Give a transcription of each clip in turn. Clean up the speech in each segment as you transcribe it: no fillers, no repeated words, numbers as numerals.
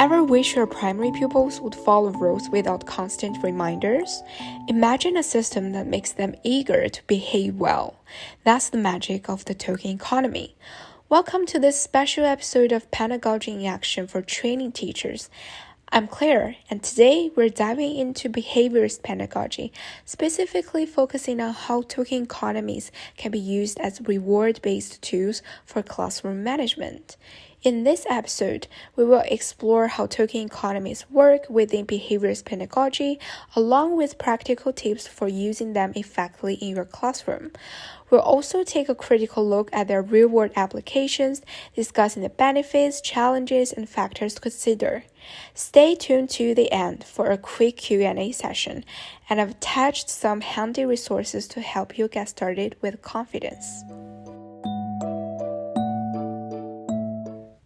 Ever wish your primary pupils would follow rules without constant reminders? Imagine a system that makes them eager to behave well. That's the magic of the token economy. Welcome to this special episode of Pedagogy in Action for training teachers. I'm Claire, and today we're diving into behaviorist pedagogy, specifically focusing on how token economies can be used as reward-based tools for classroom management. In this episode, we will explore how token economies work within behaviorist pedagogy, along with practical tips for using them effectively in your classroom. We'll also take a critical look at their real-world applications, discussing the benefits, challenges, and factors to consider. Stay tuned to the end for a quick Q&A session, and I've attached some handy resources to help you get started with confidence.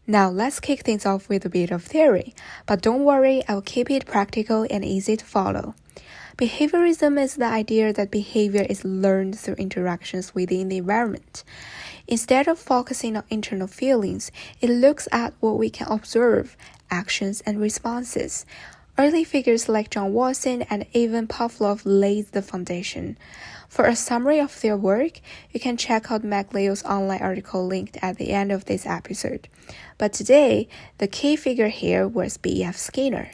Now let's kick things off with a bit of theory, but don't worry, I'll keep it practical and easy to follow. Behaviorism is the idea that behavior is learned through interactions within the environment. Instead of focusing on internal feelings, it looks at what we can observe, actions and responses. Early figures like John Watson and Ivan Pavlov laid the foundation. For a summary of their work, you can check out McLeod's online article linked at the end of this episode. But today, the key figure here was B.F. Skinner.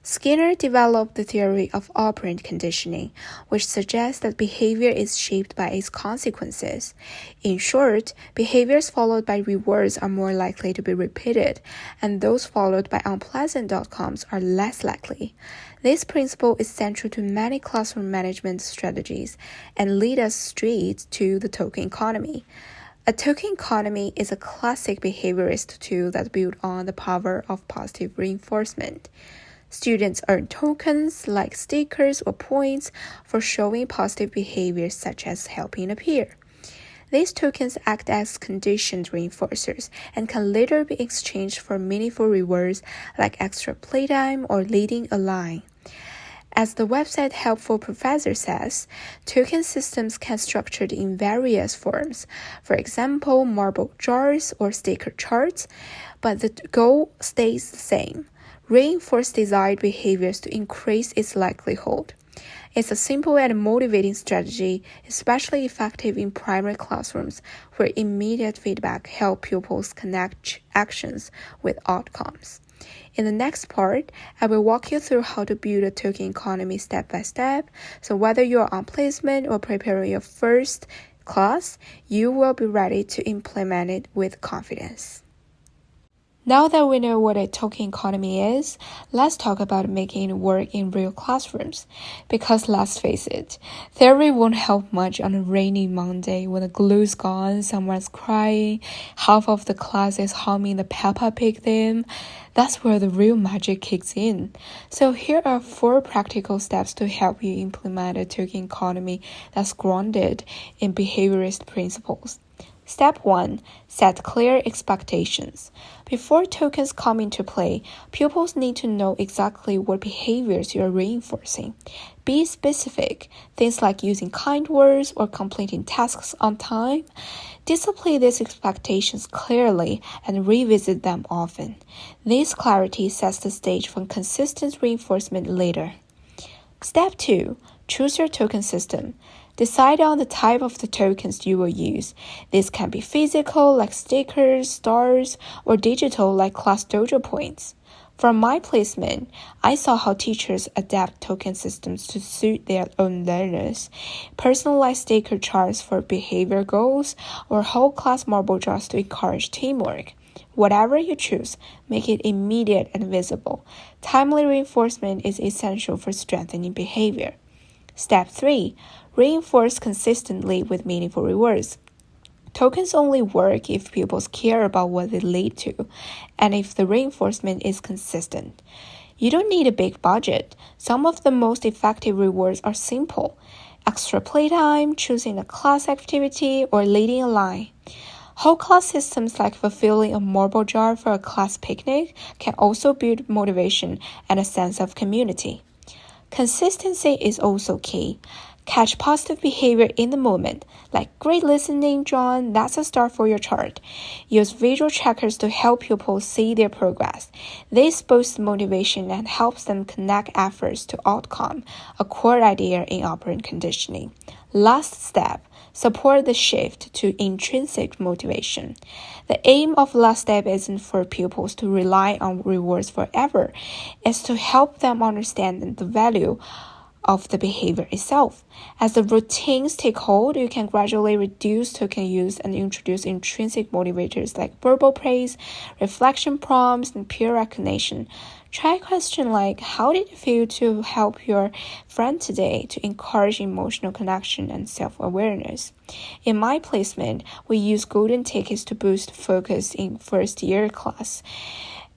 Skinner developed the theory of operant conditioning, which suggests that behavior is shaped by its consequences. In short, behaviors followed by rewards are more likely to be repeated, and those followed by unpleasant outcomes are less likely. This principle is central to many classroom management strategies and leads us straight to the token economy. A token economy is a classic behaviorist tool that builds on the power of positive reinforcement. Students earn tokens like stickers or points for showing positive behaviors such as helping a peer. These tokens act as conditioned reinforcers and can later be exchanged for meaningful rewards like extra playtime or leading a line. As the website Helpful Professor says, token systems can be structured in various forms, for example, marble jars or sticker charts, but the goal stays the same. Reinforce desired behaviors to increase its likelihood. It's a simple and motivating strategy, especially effective in primary classrooms where immediate feedback helps pupils connect actions with outcomes. In the next part, I will walk you through how to build a token economy step by step, so whether you're on placement or preparing your first class, you will be ready to implement it with confidence. Now that we know what a token economy is, let's talk about making it work in real classrooms. Because let's face it, theory won't help much on a rainy Monday when the glue's gone, someone's crying, half of the class is humming the Peppa Pig theme. That's where the real magic kicks in. So here are 4 practical steps to help you implement a token economy that's grounded in behaviorist principles. Step 1. Set clear expectations. Before tokens come into play, pupils need to know exactly what behaviors you are reinforcing. Be specific, things like using kind words or completing tasks on time. Display these expectations clearly and revisit them often. This clarity sets the stage for consistent reinforcement later. Step 2. Choose your token system. Decide on the type of the tokens you will use. This can be physical, like stickers, stars, or digital, like Class Dojo points. From my placement, I saw how teachers adapt token systems to suit their own learners. Personalized sticker charts for behavior goals, or whole class marble jars to encourage teamwork. Whatever you choose, make it immediate and visible. Timely reinforcement is essential for strengthening behavior. Step 3. Reinforce consistently with meaningful rewards. Tokens only work if pupils care about what they lead to, and if the reinforcement is consistent. You don't need a big budget. Some of the most effective rewards are simple. Extra playtime, choosing a class activity, or leading a line. Whole class systems like fulfilling a marble jar for a class picnic can also build motivation and a sense of community. Consistency is also key. Catch positive behavior in the moment, like great listening, John, that's a start for your chart. Use visual checkers to help pupils see their progress. This boosts motivation and helps them connect efforts to outcome, a core idea in operant conditioning. Last step, support the shift to intrinsic motivation. The aim of last step isn't for pupils to rely on rewards forever. It's to help them understand the value of the behavior itself. As the routines take hold, you can gradually reduce token use and introduce intrinsic motivators like verbal praise, reflection prompts, and peer recognition. Try a question like, how did it feel to help your friend today, to encourage emotional connection and self-awareness? In my placement, we use golden tickets to boost focus in first-year class.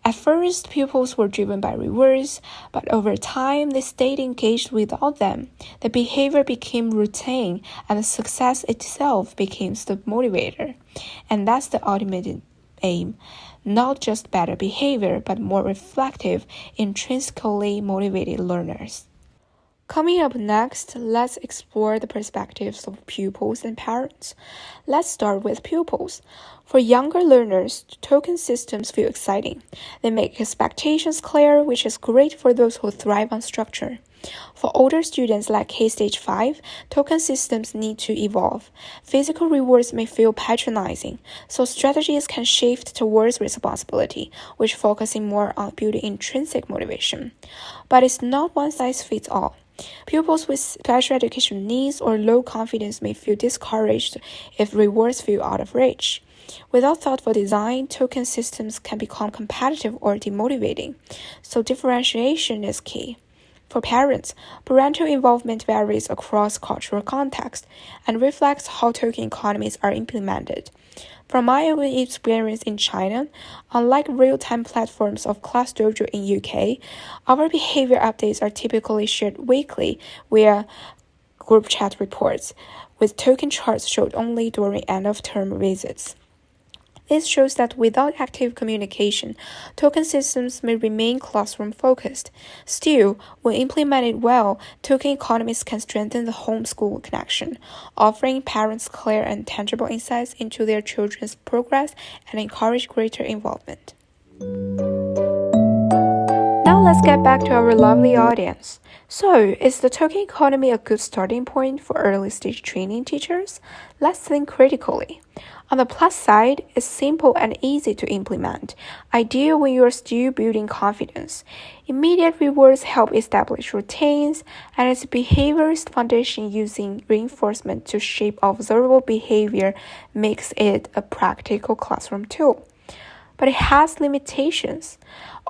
At first, pupils were driven by rewards, but over time, they stayed engaged without them. The behavior became routine, and the success itself became the motivator. And that's the ultimate aim. Not just better behavior, but more reflective, intrinsically motivated learners. Coming up next, let's explore the perspectives of pupils and parents. Let's start with pupils. For younger learners, token systems feel exciting. They make expectations clear, which is great for those who thrive on structure. For older students like K-Stage 5, token systems need to evolve. Physical rewards may feel patronizing, so strategies can shift towards responsibility, which focusing more on building intrinsic motivation. But it's not one size fits all. Pupils with special education needs or low confidence may feel discouraged if rewards feel out of reach. Without thoughtful design, token systems can become competitive or demotivating, so differentiation is key. For parents, parental involvement varies across cultural contexts and reflects how token economies are implemented. From my own experience in China, unlike real-time platforms of Class Dojo in UK, our behavior updates are typically shared weekly via group chat reports, with token charts showed only during end-of-term visits. This shows that without active communication, token systems may remain classroom-focused. Still, when implemented well, token economies can strengthen the home-school connection, offering parents clear and tangible insights into their children's progress and encourage greater involvement. Now let's get back to our lovely audience. So, is the token economy a good starting point for early-stage training teachers? Let's think critically. On the plus side, it's simple and easy to implement, ideal when you're still building confidence. Immediate rewards help establish routines, and its behaviorist foundation using reinforcement to shape observable behavior makes it a practical classroom tool. But it has limitations.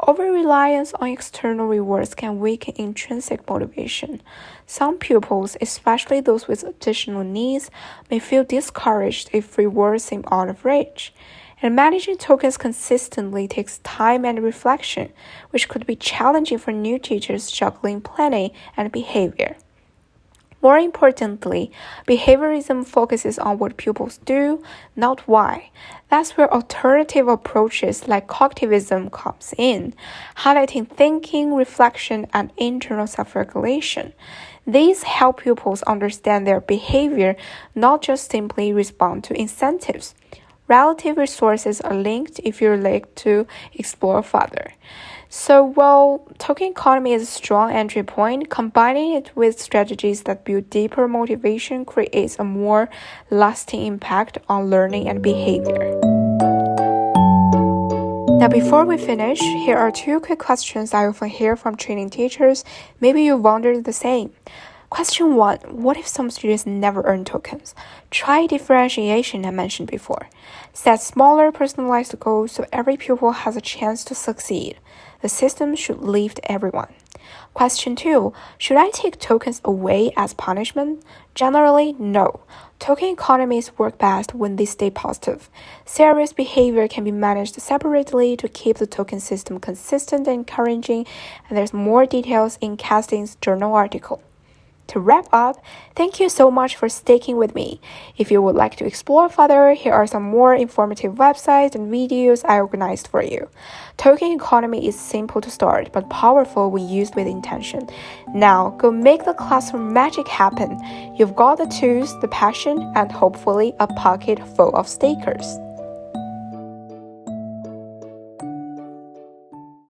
Over-reliance on external rewards can weaken intrinsic motivation. Some pupils, especially those with additional needs, may feel discouraged if rewards seem out of reach. And managing tokens consistently takes time and reflection, which could be challenging for new teachers juggling planning and behavior. More importantly, behaviorism focuses on what pupils do, not why. That's where alternative approaches like cognitivism comes in, highlighting thinking, reflection, and internal self-regulation. These help pupils understand their behavior, not just simply respond to incentives. Relative resources are linked if you'd like to explore further. So, while token economy is a strong entry point, combining it with strategies that build deeper motivation creates a more lasting impact on learning and behavior. Now, before we finish, here are 2 quick questions I often hear from training teachers. Maybe you wondered the same. Question 1. What if some students never earn tokens? Try differentiation I mentioned before. Set smaller personalized goals so every pupil has a chance to succeed. The system should lift everyone. Question 2. Should I take tokens away as punishment? Generally, no. Token economies work best when they stay positive. Serious behavior can be managed separately to keep the token system consistent and encouraging, and there's more details in Kazdin's journal article. To wrap up, thank you so much for sticking with me. If you would like to explore further, here are some more informative websites and videos I organized for you. Token Economy is simple to start, but powerful when used with intention. Now, go make the classroom magic happen. You've got the tools, the passion, and hopefully a pocket full of stickers.